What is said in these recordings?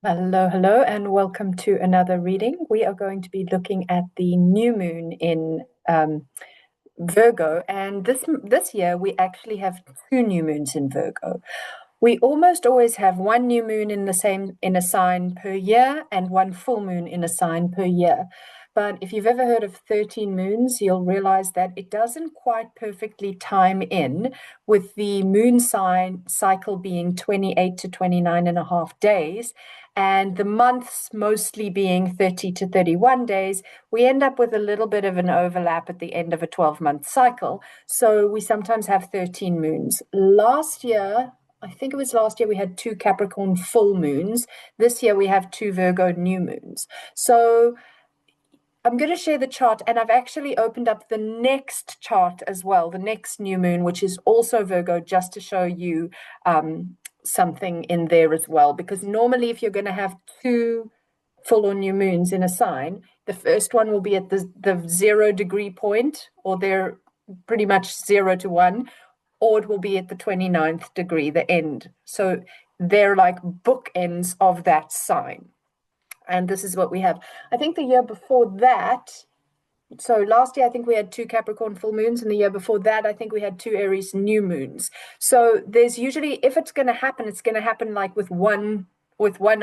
Hello, hello, and welcome to another reading. We are going to be looking at the new moon in Virgo, and this year we actually have two new moons in Virgo. We almost always have one new moon in a sign per year and one full moon in a sign per year. But if you've ever heard of 13 moons, you'll realize that it doesn't quite perfectly time in with the moon sign cycle being 28 to 29 and a half days, and the months mostly being 30 to 31 days. We end up with a little bit of an overlap at the end of a 12-month cycle. So we sometimes have 13 moons. I think it was last year, we had two Capricorn full moons. This year we have two Virgo new moons. So I'm going to share the chart, and I've actually opened up the next chart as well, the next new moon, which is also Virgo, just to show you something in there as well. Because normally, if you're going to have two full or new moons in a sign, the first one will be at the 0 degree point, or they're pretty much 0 to 1, or it will be at the 29th degree, the end. So they're like bookends of that sign. And this is what we have. I think the year before that, so last year I think we had two Capricorn full moons, and the year before that I think we had two Aries new moons. So there's usually, if it's going to happen, it's going to happen like with one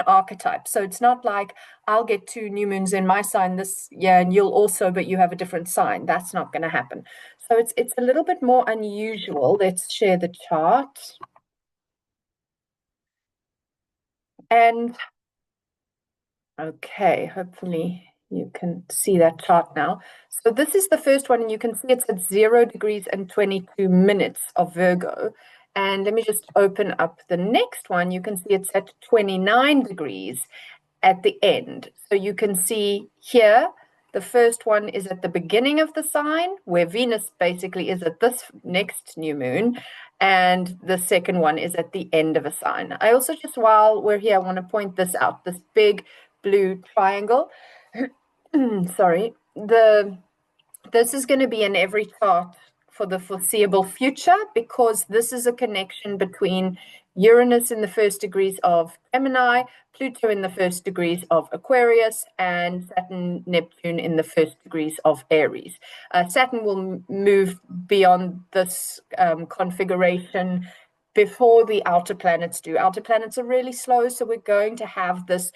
archetype. So it's not like I'll get two new moons in my sign this year and you'll also, but you have a different sign. That's not going to happen. So it's a little bit more unusual. Let's share the chart. And okay, hopefully you can see that chart now. So this is the first one, and you can see it's at 0 degrees and 22 minutes of Virgo. And let me just open up the next one. You can see it's at 29 degrees at the end. So you can see here, the first one is at the beginning of the sign, where Venus basically is at this next new moon. And the second one is at the end of a sign. I also, just while we're here, I want to point this out, this big blue triangle. Sorry, this is going to be in every chart for the foreseeable future, because this is a connection between Uranus in the first degrees of Gemini, Pluto in the first degrees of Aquarius, and Saturn, Neptune in the first degrees of Aries. Saturn will move beyond this configuration before the outer planets do. Outer planets are really slow, so we're going to have this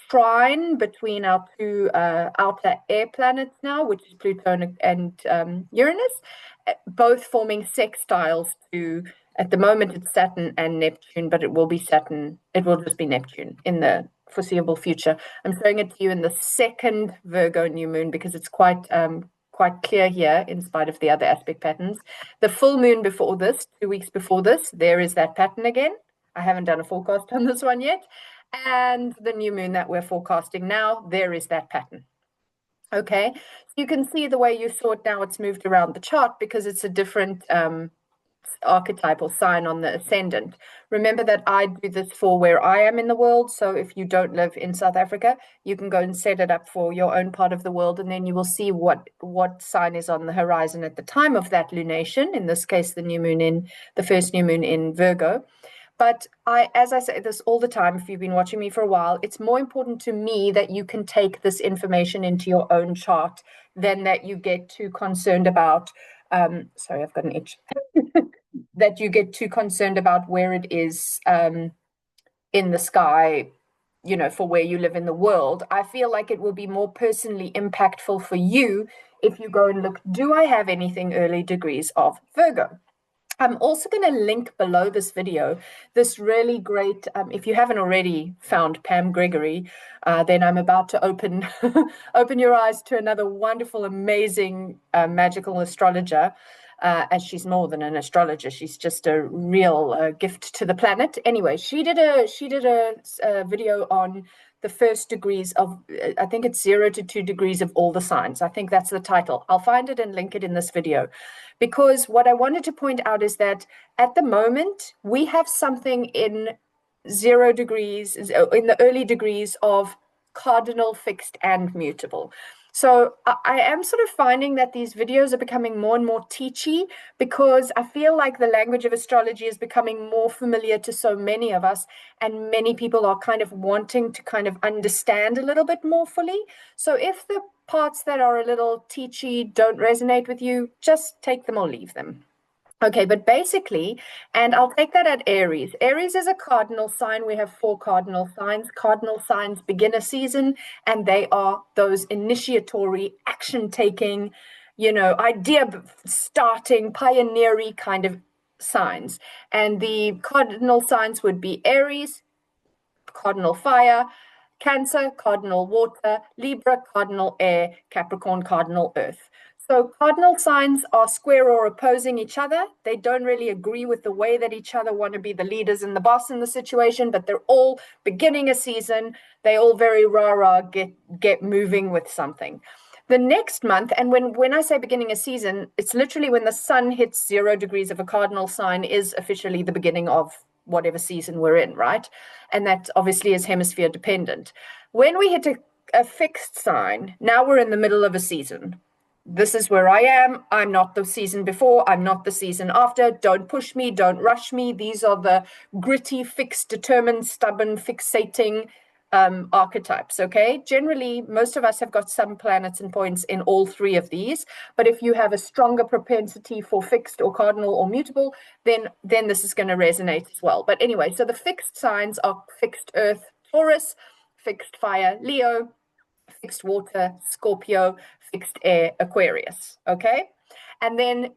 trine between our two outer air planets now, which is Pluto and Uranus, both forming sextiles to, at the moment it's Saturn and Neptune, but it will just be Neptune in the foreseeable future. I'm showing it to you in the second Virgo new moon because it's quite clear here in spite of the other aspect patterns. The full moon before this, 2 weeks before this, there is that pattern again. I haven't done a forecast on this one yet. And the new moon that we're forecasting now, there is that pattern. Okay, so you can see the way you saw it now, it's moved around the chart because it's a different archetypal sign on the ascendant. Remember that I do this for where I am in the world. So if you don't live in South Africa, you can go and set it up for your own part of the world, and then you will see what sign is on the horizon at the time of that lunation. In this case, the first new moon in Virgo. But as I say this all the time, if you've been watching me for a while, it's more important to me that you can take this information into your own chart than that you get too concerned about. Sorry, I've got an itch. That you get too concerned about where it is in the sky, for where you live in the world. I feel like it will be more personally impactful for you if you go and look, do I have anything early degrees of Virgo? I'm also going to link below this video this really great, if you haven't already found Pam Gregory, then I'm about to open your eyes to another wonderful, amazing, magical astrologer. As she's more than an astrologer, she's just a real gift to the planet. Anyway, she did a video on the first degrees of, I think it's 0 to 2 degrees of all the signs. I think that's the title. I'll find it and link it in this video, because what I wanted to point out is that at the moment we have something in 0 degrees, in the early degrees of cardinal, fixed, and mutable. So I am sort of finding that these videos are becoming more and more teachy because I feel like the language of astrology is becoming more familiar to so many of us, and many people are kind of wanting to kind of understand a little bit more fully. So if the parts that are a little teachy don't resonate with you, just take them or leave them. Okay, but basically, and I'll take that at Aries. Aries is a cardinal sign. We have 4 cardinal signs. Cardinal signs begin a season, and they are those initiatory, action-taking, idea starting, pioneering kind of signs. And the cardinal signs would be Aries, cardinal fire, Cancer, cardinal water, Libra, cardinal air, Capricorn, cardinal earth. So cardinal signs are square or opposing each other. They don't really agree with the way that each other want to be the leaders and the boss in the situation, but they're all beginning a season. They all very rah-rah get moving with something. The next month, and when I say beginning a season, it's literally when the sun hits 0 degrees of a cardinal sign is officially the beginning of whatever season we're in, right? And that obviously is hemisphere dependent. When we hit a fixed sign, now we're in the middle of a season. This is where I am. I'm not the season before. I'm not the season after. Don't push me. Don't rush me. These are the gritty, fixed, determined, stubborn, fixating archetypes. Okay. Generally, most of us have got some planets and points in all 3 of these. But if you have a stronger propensity for fixed or cardinal or mutable, then this is going to resonate as well. But anyway, so the fixed signs are fixed Earth, Taurus, fixed fire, Leo, fixed water, Scorpio, fixed air, Aquarius. Okay. And then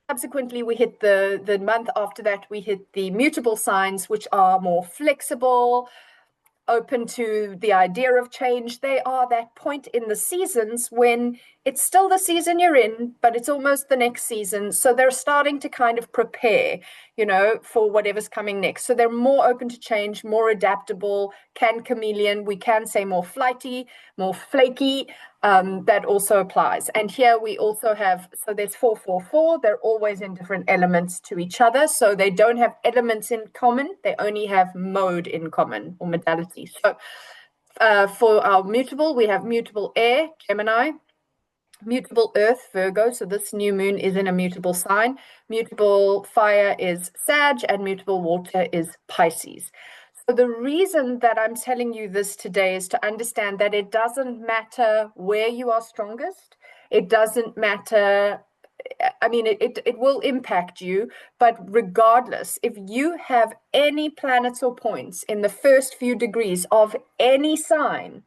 subsequently, we hit the month after that, we hit the mutable signs, which are more flexible, open to the idea of change. They are that point in the seasons when it's still the season you're in, but it's almost the next season. So they're starting to kind of prepare, for whatever's coming next. So they're more open to change, more adaptable, can chameleon. We can say more flighty, more flaky. That also applies. And here we also have, so there's 444. They're always in different elements to each other. So they don't have elements in common. They only have mode in common or modality. So for our mutable, we have mutable air, Gemini, mutable earth, Virgo. So this new moon is in a mutable sign. Mutable fire is Sag, and mutable water is Pisces. So the reason that I'm telling you this today is to understand that it doesn't matter where you are strongest. It doesn't matter. I mean, it will impact you, but regardless, if you have any planets or points in the first few degrees of any sign,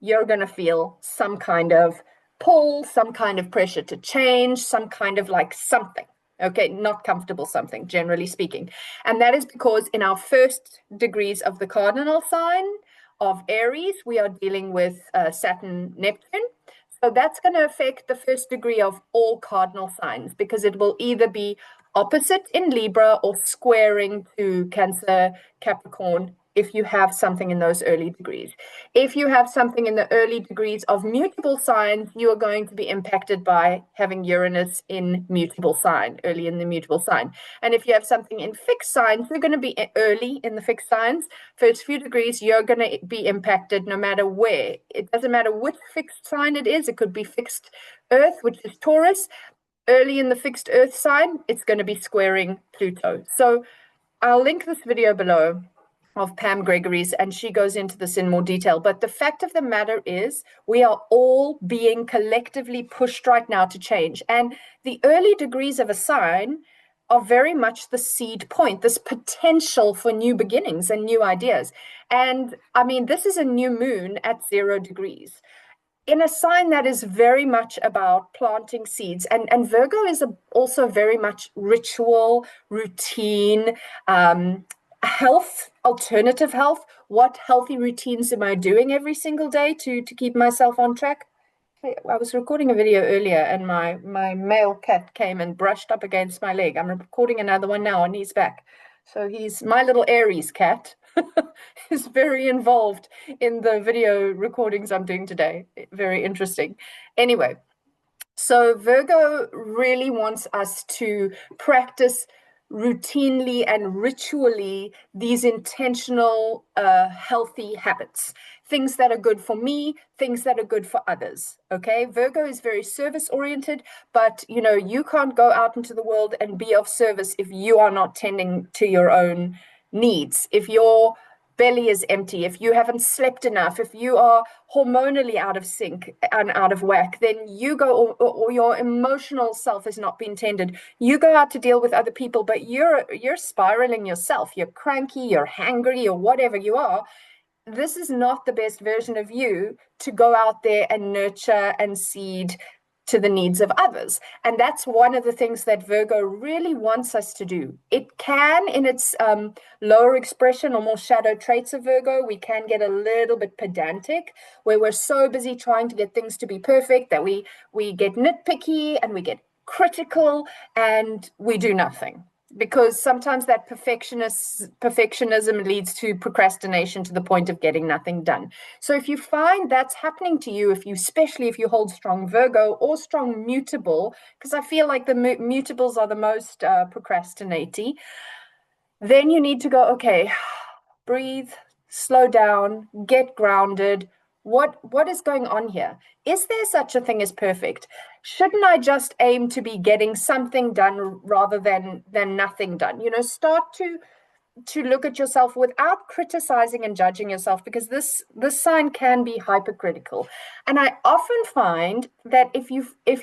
you're going to feel some kind of pull, some kind of pressure to change, some kind of like something. Okay, not comfortable something, generally speaking. And that is because in our first degrees of the cardinal sign of Aries, we are dealing with Saturn, Neptune. So that's going to affect the first degree of all cardinal signs because it will either be opposite in Libra or squaring to Cancer, Capricorn, if you have something in those early degrees. If you have something in the early degrees of mutable signs, you are going to be impacted by having Uranus in mutable sign, early in the mutable sign. And if you have something in fixed signs, you're going to be early in the fixed signs. First few degrees, you're going to be impacted no matter where. It doesn't matter which fixed sign it is. It could be fixed Earth, which is Taurus. Early in the fixed Earth sign, it's going to be squaring Pluto. So I'll link this video below of Pam Gregory's, and she goes into this in more detail. But the fact of the matter is, we are all being collectively pushed right now to change. And the early degrees of a sign are very much the seed point, this potential for new beginnings and new ideas. And I mean, this is a new moon at 0 degrees. In a sign that is very much about planting seeds. And Virgo is also very much ritual, routine, health, alternative health. What healthy routines am I doing every single day to keep myself on track? I was recording a video earlier and my male cat came and brushed up against my leg. I'm recording another one now and he's back. So he's my little Aries cat. Is very involved in the video recordings I'm doing today. Very interesting. Anyway, so Virgo really wants us to practice routinely and ritually these intentional, healthy habits, things that are good for me, things that are good for others. Okay. Virgo is very service oriented, but you can't go out into the world and be of service if you are not tending to your own needs. If your belly is empty, if you haven't slept enough, if you are hormonally out of sync and out of whack, then you go, or your emotional self has not been tended. You go out to deal with other people, but you're spiraling yourself. You're cranky, you're hangry, or whatever you are. This is not the best version of you to go out there and nurture and seed to the needs of others. And that's one of the things that Virgo really wants us to do. It can, in its lower expression or more shadow traits of Virgo, we can get a little bit pedantic, where we're so busy trying to get things to be perfect that we get nitpicky and we get critical and we do nothing. Because sometimes that perfectionism leads to procrastination to the point of getting nothing done. So if you find that's happening to you, especially if you hold strong Virgo or strong mutable, because I feel like the mutables are the most procrastinating, then you need to go, okay, breathe, slow down, get grounded. What is going on here? Is there such a thing as perfect? Shouldn't I just aim to be getting something done rather than nothing done? Start to look at yourself without criticizing and judging yourself, because this sign can be hypercritical. And I often find that if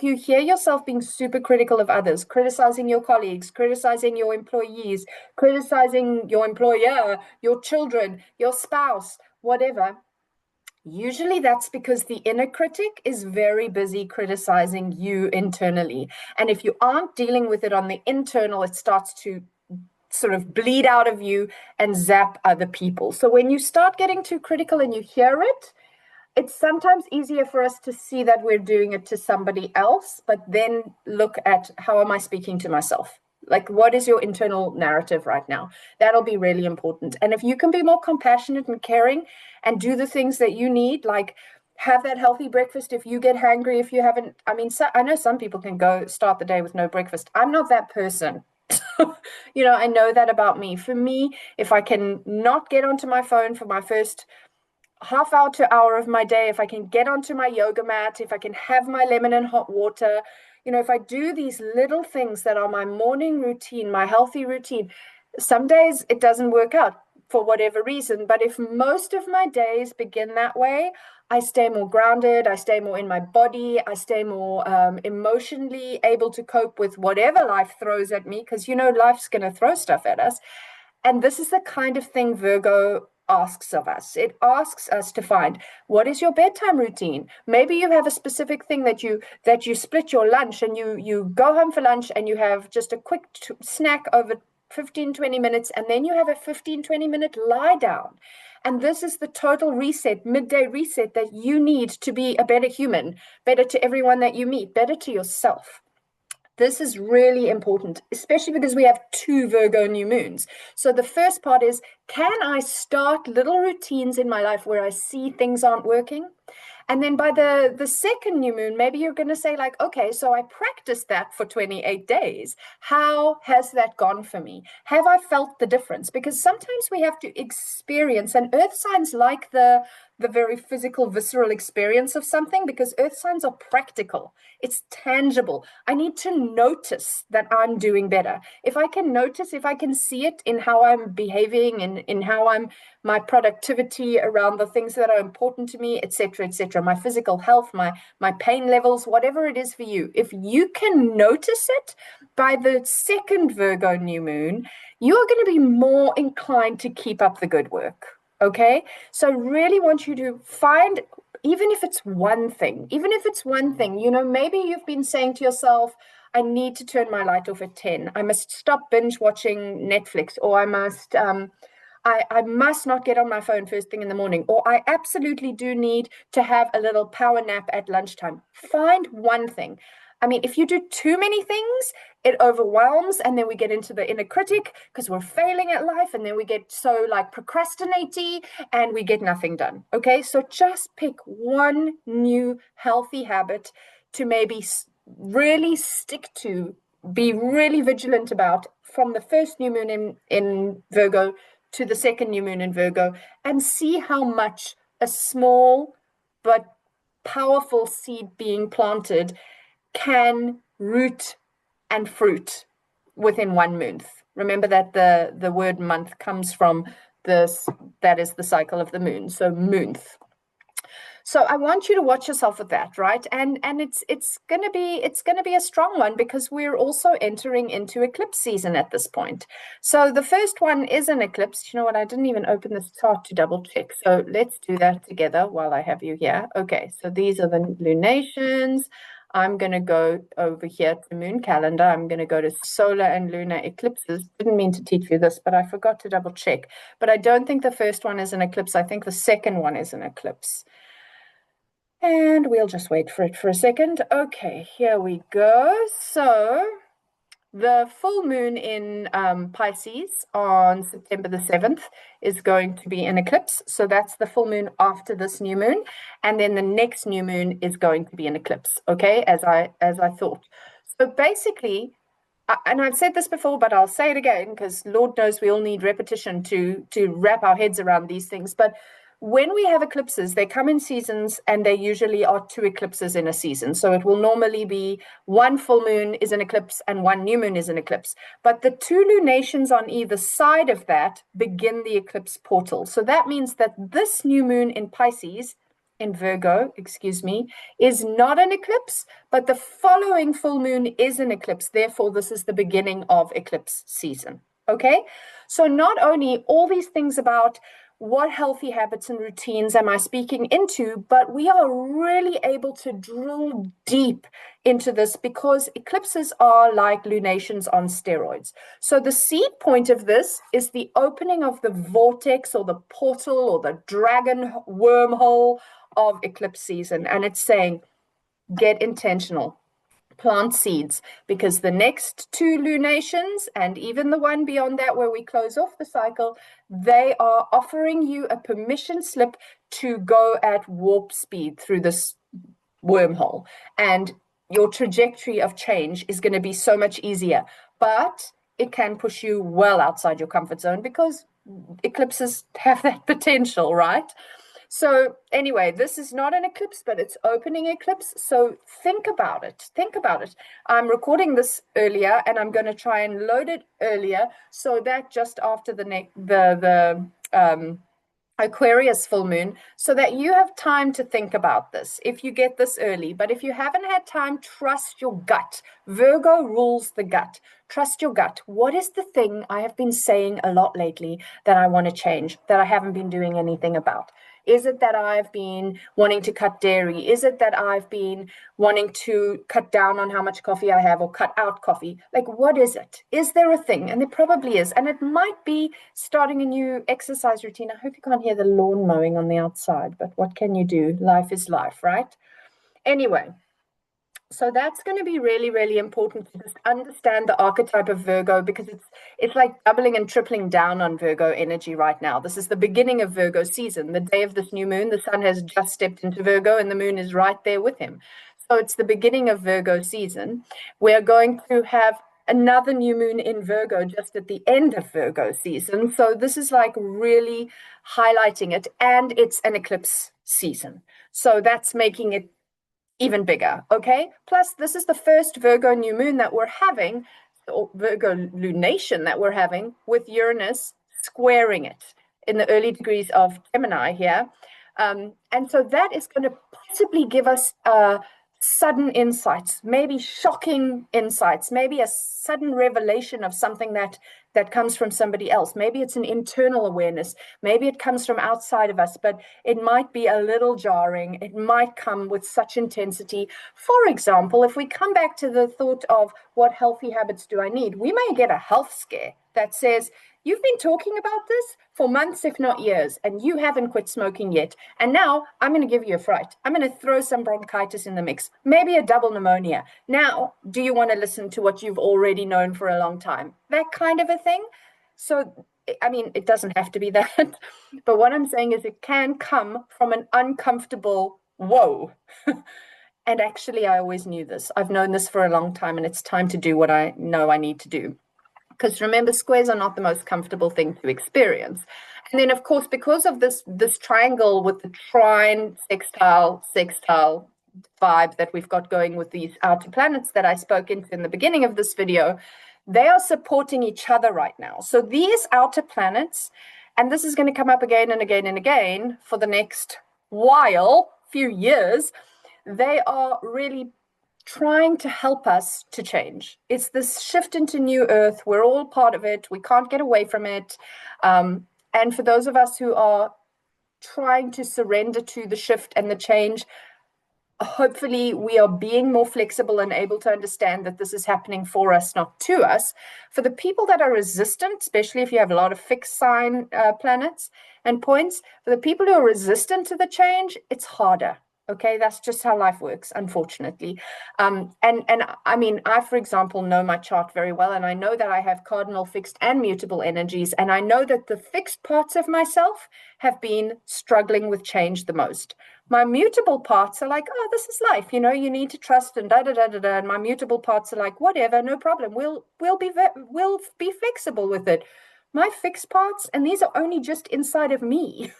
you hear yourself being super critical of others, criticizing your colleagues, criticizing your employees, criticizing your employer, your children, your spouse, whatever, usually that's because the inner critic is very busy criticizing you internally. And if you aren't dealing with it on the internal, it starts to sort of bleed out of you and zap other people. So when you start getting too critical and you hear it, it's sometimes easier for us to see that we're doing it to somebody else, but then look at, how am I speaking to myself? Like, what is your internal narrative right now? That'll be really important. And if you can be more compassionate and caring and do the things that you need, like have that healthy breakfast if you get hangry, if you haven't, I know some people can go start the day with no breakfast. I'm not that person. I know that about me. For me, if I can not get onto my phone for my first half hour to hour of my day, if I can get onto my yoga mat, if I can have my lemon and hot water, if I do these little things that are my morning routine, my healthy routine, some days it doesn't work out for whatever reason. But if most of my days begin that way, I stay more grounded, I stay more in my body, I stay more emotionally able to cope with whatever life throws at me, because life's going to throw stuff at us. And this is the kind of thing Virgo asks of us. It asks us to find, what is your bedtime routine? Maybe you have a specific thing that you split your lunch, and you go home for lunch and you have just a quick snack over 15-20 minutes, and then you have a 15-20 minute lie down. And this is the total reset, midday reset, that you need to be a better human, better to everyone that you meet, better to yourself. This is really important, especially because we have 2 Virgo new moons. So the first part is, can I start little routines in my life where I see things aren't working? And then by the second new moon, maybe you're going to say, like, okay, so I practiced that for 28 days. How has that gone for me? Have I felt the difference? Because sometimes we have to experience, and earth signs like the very physical, visceral experience of something, because earth signs are practical. It's tangible. I need to notice that I'm doing better. If I can notice, if I can see it in how I'm behaving, in how my productivity around the things that are important to me, etc., etc., my physical health, my pain levels, whatever it is for you, if you can notice it by the second Virgo new moon, you're going to be more inclined to keep up the good work. Okay, so I really want you to find, even if it's one thing, maybe you've been saying to yourself, I need to turn my light off at 10. I must stop binge watching Netflix, or I must not get on my phone first thing in the morning, or I absolutely do need to have a little power nap at lunchtime. Find one thing. If you do too many things, it overwhelms, and then we get into the inner critic because we're failing at life, and then we get so procrastinating and we get nothing done. Okay, so just pick one new healthy habit to maybe really stick to, be really vigilant about from the first new moon in Virgo to the second new moon in Virgo and see how much a small but powerful seed being planted can root and fruit within 1 month. Remember that the word month comes from this, that is the cycle of the moon, so month. So I want you to watch yourself with that, right? And it's gonna be a strong one because we're also entering into eclipse season at this point. So the first one is an eclipse. You know what? I didn't even open this chart to double check. So let's do that together while I have you here. Okay, so these are the lunations. I'm going to go over here to moon calendar. I'm going to go to solar and lunar eclipses. Didn't mean to teach you this, but I forgot to double check. But I don't think the first one is an eclipse. I think the second one is an eclipse. And we'll just wait for it for a second. Okay, here we go. So the full moon in Pisces on September the 7th is going to be an eclipse. So that's the full moon after this new moon. And then the next new moon is going to be an eclipse, okay, as I thought. So basically, and I've said this before, but I'll say it again because Lord knows we all need repetition to wrap our heads around these things. But when we have eclipses, they come in seasons and they usually are 2 eclipses in a season. So it will normally be 1 full moon is an eclipse and 1 new moon is an eclipse. But the 2 lunations on either side of that begin the eclipse portal. So that means that this new moon in Pisces, in Virgo, excuse me, is not an eclipse, but the following full moon is an eclipse. Therefore, this is the beginning of eclipse season. Okay? So not only all these things about what healthy habits and routines am I speaking into, but we are really able to drill deep into this because eclipses are like lunations on steroids. So the seed point of this is the opening of the vortex or the portal or the dragon wormhole of eclipse season. And it's saying, get intentional. Plant seeds, because the next 2 lunations and even the one beyond that where we close off the cycle, they are offering you a permission slip to go at warp speed through this wormhole, and your trajectory of change is going to be so much easier, but it can push you well outside your comfort zone because eclipses have that potential, right? So anyway, this is not an eclipse, but it's opening eclipse. So think about it. Think about it. I'm recording this earlier, and I'm going to try and load it earlier so that just after the Aquarius full moon, so that you have time to think about this if you get this early. But if you haven't had time, trust your gut. Virgo rules the gut. Trust your gut. What is the thing I have been saying a lot lately that I want to change, that I haven't been doing anything about? Is it that I've been wanting to cut dairy? Is it that I've been wanting to cut down on how much coffee I have or cut out coffee? Like, what is it? Is there a thing? And there probably is. And it might be starting a new exercise routine. I hope you can't hear the lawn mowing on the outside, but what can you do? Life is life, right? Anyway. So that's going to be really, really important to just understand the archetype of Virgo, because it's like doubling and tripling down on Virgo energy right now. This is the beginning of Virgo season. The day of this new moon, the sun has just stepped into Virgo and the moon is right there with him. So it's the beginning of Virgo season. We're going to have another new moon in Virgo just at the end of Virgo season. So this is like really highlighting it, and it's an eclipse season. So that's making it even bigger, okay? Plus, this is the first Virgo new moon that we're having, or Virgo lunation that we're having, with Uranus squaring it in the early degrees of Gemini here. And so that is going to possibly give us sudden insights, maybe shocking insights, maybe a sudden revelation of something that comes from somebody else. Maybe it's an internal awareness. Maybe it comes from outside of us, but it might be a little jarring. It might come with such intensity. For example, if we come back to the thought of what healthy habits do I need, we may get a health scare that says, you've been talking about this for months, if not years, and you haven't quit smoking yet. And now I'm going to give you a fright. I'm going to throw some bronchitis in the mix, maybe a double pneumonia. Now, do you want to listen to what you've already known for a long time? That kind of a thing. So, I mean, it doesn't have to be that. But what I'm saying is it can come from an uncomfortable whoa. And actually, I always knew this. I've known this for a long time, and it's time to do what I know I need to do. Because remember, squares are not the most comfortable thing to experience. And then, of course, because of this triangle with the trine, sextile, sextile vibe that we've got going with these outer planets that I spoke into in the beginning of this video, they are supporting each other right now. So these outer planets, and this is going to come up again and again and again for the next few years, they are really trying to help us to change. It's this shift into new earth. We're all part of it. We can't get away from it. And for those of us who are trying to surrender to the shift and the change, hopefully we are being more flexible and able to understand that this is happening for us, not to us. For the people that are resistant, especially if you have a lot of fixed sign planets and points, for the people who are resistant to the change, it's harder. Okay, that's just how life works, unfortunately. And I mean, I, for example, know my chart very well, and I know that I have cardinal, fixed, and mutable energies, and I know that the fixed parts of myself have been struggling with change the most. My mutable parts are like, oh, this is life, you know, you need to trust and da da da da da. And my mutable parts are like, whatever, no problem. We'll be flexible with it. My fixed parts, and these are only just inside of me.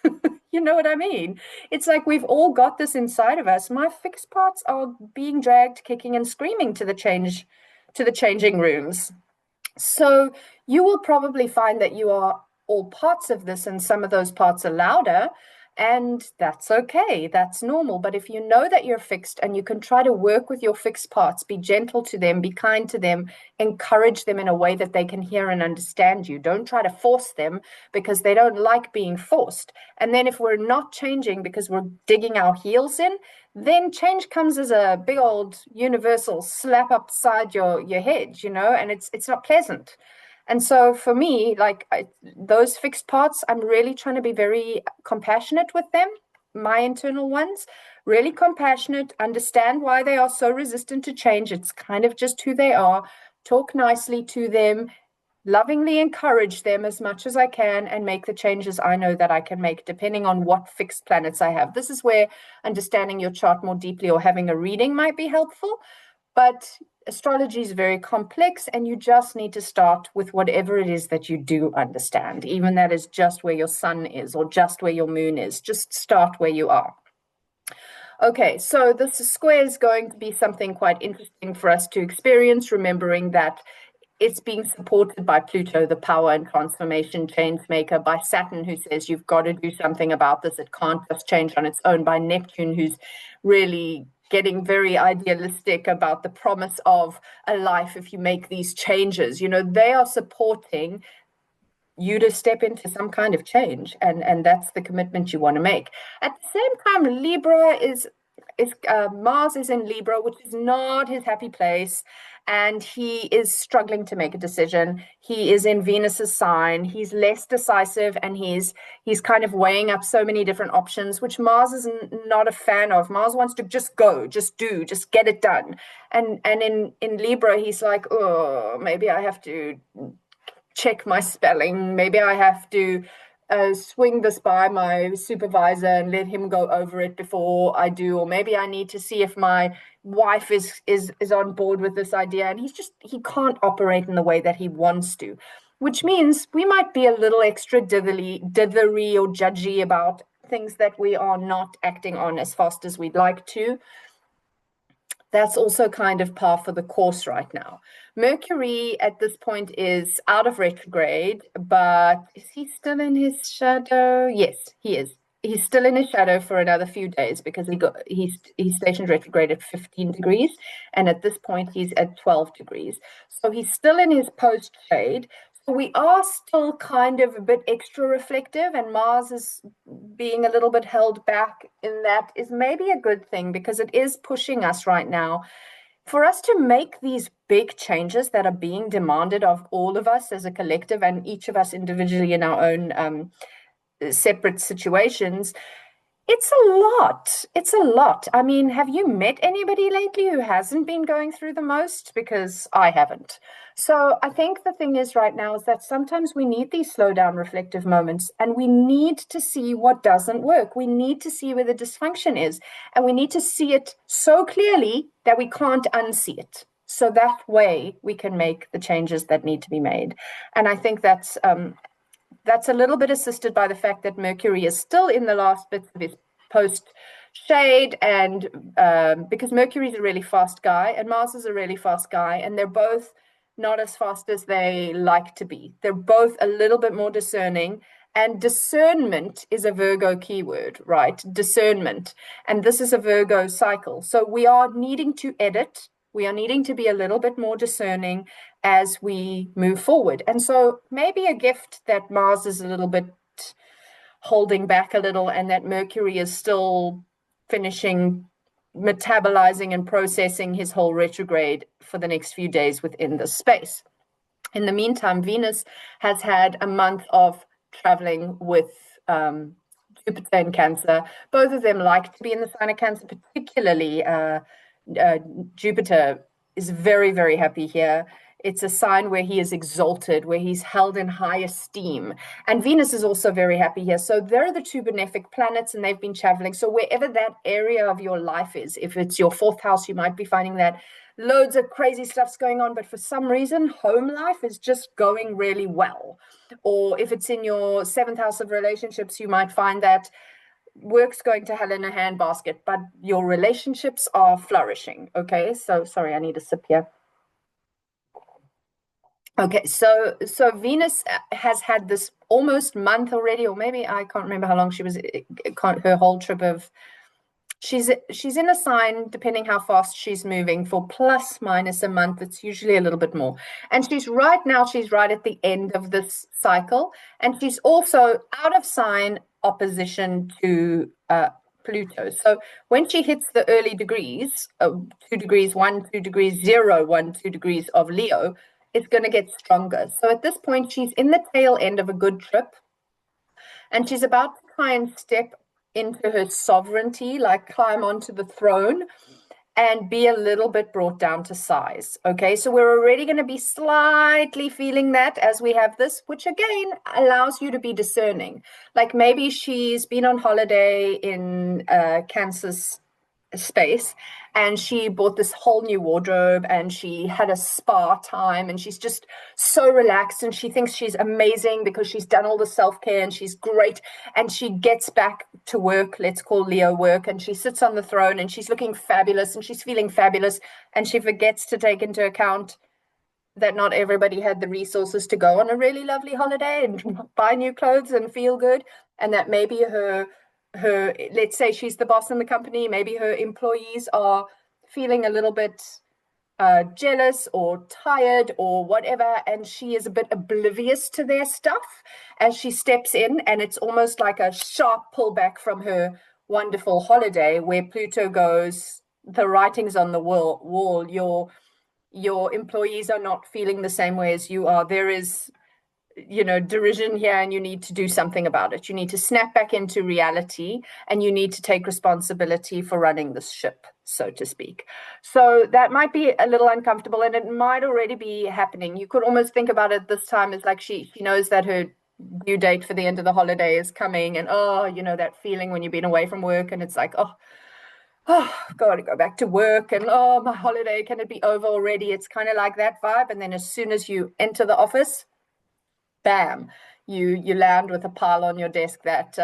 You know what I mean? It's like we've all got this inside of us. My fixed parts are being dragged, kicking and screaming to the changing rooms. So you will probably find that you are all parts of this, and some of those parts are louder. And that's okay, that's normal. But if you know that you're fixed and you can try to work with your fixed parts, be gentle to them, be kind to them, encourage them in a way that they can hear and understand you. Don't try to force them because they don't like being forced. And then if we're not changing because we're digging our heels in, then change comes as a big old universal slap upside your head, you know, and it's not pleasant. And so for me, like those fixed parts, I'm really trying to be very compassionate with them, my internal ones, really compassionate, understand why they are so resistant to change. It's kind of just who they are. Talk nicely to them, lovingly encourage them as much as I can, and make the changes I know that I can make, depending on what fixed planets I have. This is where understanding your chart more deeply or having a reading might be helpful. But astrology is very complex, and you just need to start with whatever it is that you do understand, even that is just where your sun is or just where your moon is. Just start where you are. Okay, so this square is going to be something quite interesting for us to experience, remembering that it's being supported by Pluto, the power and transformation change maker, by Saturn, who says you've got to do something about this. It can't just change on its own, by Neptune, who's really getting very idealistic about the promise of a life if you make these changes. You know, they are supporting you to step into some kind of change, and that's the commitment you want to make. At the same time, Libra is Mars is in Libra, which is not his happy place, and he is struggling to make a decision. He is in Venus's sign. He's less decisive, and he's kind of weighing up so many different options, which Mars is not a fan of. Mars wants to just go, just do, just get it done. And in Libra, he's like, oh, maybe I have to check my spelling. Maybe I have to swing this by my supervisor and let him go over it before I do, or maybe I need to see if my wife is on board with this idea. And he can't operate in the way that he wants to, which means we might be a little extra dithery or judgy about things that we are not acting on as fast as we'd like to. That's also kind of par for the course right now. Mercury at this point is out of retrograde, but is he still in his shadow? Yes, he is. He's still in his shadow for another few days because he's stationed retrograde at 15 degrees, and at this point he's at 12 degrees. So he's still in his post shade. So we are still kind of a bit extra reflective, and Mars is being a little bit held back in that is maybe a good thing, because it is pushing us right now for us to make these big changes that are being demanded of all of us as a collective, and each of us individually in our own separate situations. It's a lot. It's a lot. I mean, have you met anybody lately who hasn't been going through the most? Because I haven't. So I think the thing is right now is that sometimes we need these slow down reflective moments, and we need to see what doesn't work. We need to see where the dysfunction is, and we need to see it so clearly that we can't unsee it. so that way we can make the changes that need to be made. And I think that's a little bit assisted by the fact that Mercury is still in the last bits of his post shade, and because Mercury is a really fast guy and Mars is a really fast guy, and they're both not as fast as they like to be. They're both a little bit more discerning, and discernment is a Virgo keyword, right? Discernment. And this is a Virgo cycle. So we are needing to edit. We are needing to be a little bit more discerning as we move forward. And so maybe a gift that Mars is a little bit holding back a little, and that Mercury is still finishing metabolizing and processing his whole retrograde for the next few days within this space. In the meantime, Venus has had a month of traveling with Jupiter in Cancer. Both of them like to be in the sign of Cancer, particularly Jupiter is very, very happy here. It's a sign where he is exalted, where he's held in high esteem. And Venus is also very happy here. So they're the two benefic planets, and they've been traveling. So wherever that area of your life is, if it's your fourth house, you might be finding that loads of crazy stuff's going on, but for some reason, home life is just going really well. Or if it's in your seventh house of relationships, you might find that work's going to hell in a handbasket, but your relationships are flourishing. Okay, so sorry, I need a sip here. Okay, so Venus has had this almost month already, or maybe I can't remember how long she was, her whole trip of, she's in a sign, depending how fast she's moving, for plus minus a month. It's usually a little bit more. And she's right at the end of this cycle. And she's also out of sign opposition to Pluto. So when she hits the early degrees, 2 degrees 1, 2 degrees 0, 1, 2 degrees of Leo, it's going to get stronger. So at this point, she's in the tail end of a good trip, and she's about to try and step into her sovereignty, like climb onto the throne and be a little bit brought down to size. Okay, so we're already going to be slightly feeling that as we have this, which again allows you to be discerning. Like maybe she's been on holiday in Kansas space, and she bought this whole new wardrobe, and she had a spa time, and she's just so relaxed, and she thinks she's amazing because she's done all the self-care and she's great, and she gets back to work, let's call Leo work, and she sits on the throne and she's looking fabulous and she's feeling fabulous, and she forgets to take into account that not everybody had the resources to go on a really lovely holiday and buy new clothes and feel good, and that maybe her, let's say she's the boss in the company, maybe her employees are feeling a little bit jealous or tired or whatever, and she is a bit oblivious to their stuff as she steps in, and it's almost like a sharp pullback from her wonderful holiday where Pluto goes, the writing's on the wall, your employees are not feeling the same way as you are. There is derision here, and you need to do something about it. You need to snap back into reality, and you need to take responsibility for running this ship, so to speak. So that might be a little uncomfortable, and it might already be happening. You could almost think about it this time as like she knows that her due date for the end of the holiday is coming, and that feeling when you've been away from work and it's like, got to go back to work, and my holiday, can it be over already? It's kind of like that vibe. And then as soon as you enter the office, bam, you land with a pile on your desk that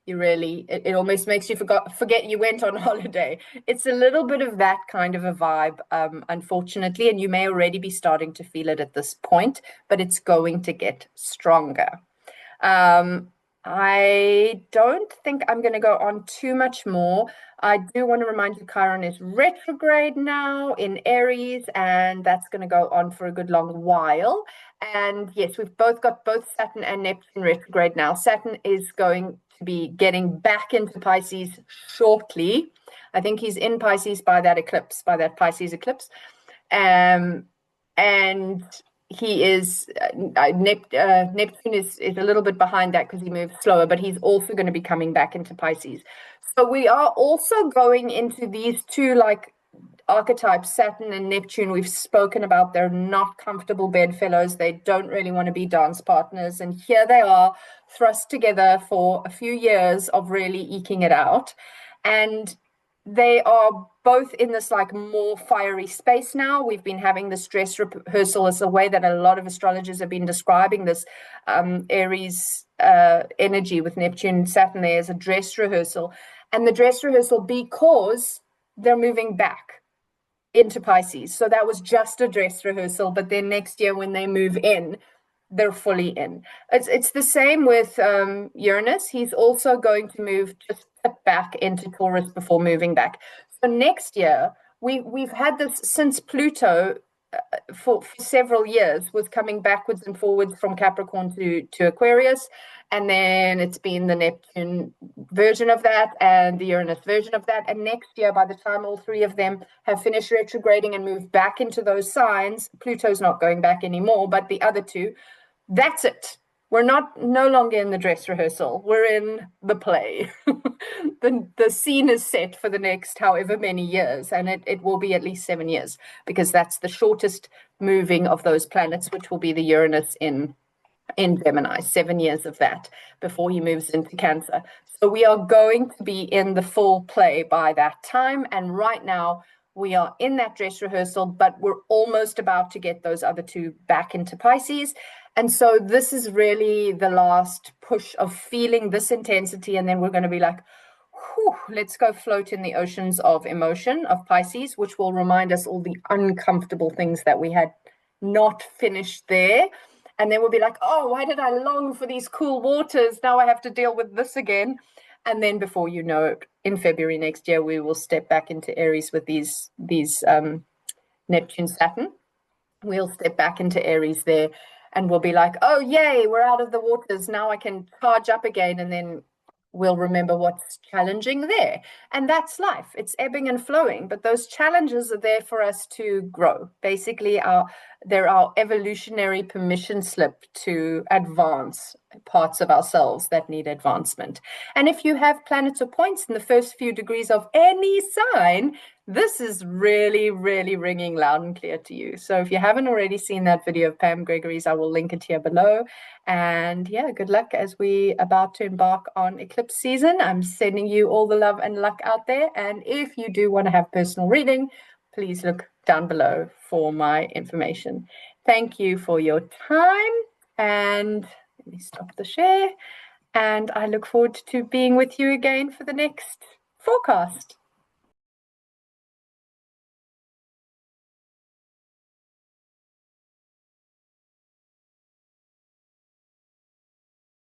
it almost makes you forget you went on holiday. It's a little bit of that kind of a vibe, unfortunately, and you may already be starting to feel it at this point, but it's going to get stronger. I don't think I'm going to go on too much more. I do want to remind you Chiron is retrograde now in Aries, and that's going to go on for a good long while. And yes, we've both got both Saturn and Neptune retrograde now. Saturn is going to be getting back into Pisces shortly. I think he's in Pisces by that Pisces eclipse. And he is Neptune is a little bit behind that because he moves slower, but he's also going to be coming back into Pisces. So we are also going into these two like archetypes, Saturn and Neptune. We've spoken about, they're not comfortable bedfellows. They don't really want to be dance partners, and here they are thrust together for a few years of really eking it out. And they are both in this like more fiery space now. We've been having this dress rehearsal as a way that a lot of astrologers have been describing this Aries energy with Neptune and Saturn there as a dress rehearsal. And the dress rehearsal because they're moving back into Pisces. So that was just a dress rehearsal, but then next year when they move in, they're fully in. It's the same with Uranus. He's also going to move just back into Taurus before moving back. So next year, we've had this since Pluto for several years was coming backwards and forwards from Capricorn to Aquarius. And then it's been the Neptune version of that and the Uranus version of that. And next year, by the time all three of them have finished retrograding and moved back into those signs, Pluto's not going back anymore, but the other two, that's it. We're no longer in the dress rehearsal. We're in the play. The scene is set for the next however many years, and it will be at least 7 years, because that's the shortest moving of those planets, which will be the Uranus in Gemini, 7 years of that before he moves into Cancer. So we are going to be in the full play by that time. And right now we are in that dress rehearsal, but we're almost about to get those other two back into Pisces. And so this is really the last push of feeling this intensity. And then we're going to be like, whew, let's go float in the oceans of emotion of Pisces, which will remind us all the uncomfortable things that we had not finished there. And then we'll be like, oh, why did I long for these cool waters? Now I have to deal with this again. And then before you know it, in February next year, we will step back into Aries with these Neptune, Saturn. We'll step back into Aries there, and we'll be like, oh, yay, we're out of the waters. Now I can charge up again. And then we'll remember what's challenging there. And that's life. It's ebbing and flowing. But those challenges are there for us to grow. Basically, they're our evolutionary permission slip to advance parts of ourselves that need advancement. And if you have planets or points in the first few degrees of any sign, this is really, really ringing loud and clear to you. So if you haven't already seen that video of Pam Gregory's, I will link it here below. And yeah, good luck as we about to embark on eclipse season. I'm sending you all the love and luck out there. And if you do want to have personal reading, please look down below for my information. Thank you for your time. And let me stop the share. And I look forward to being with you again for the next forecast.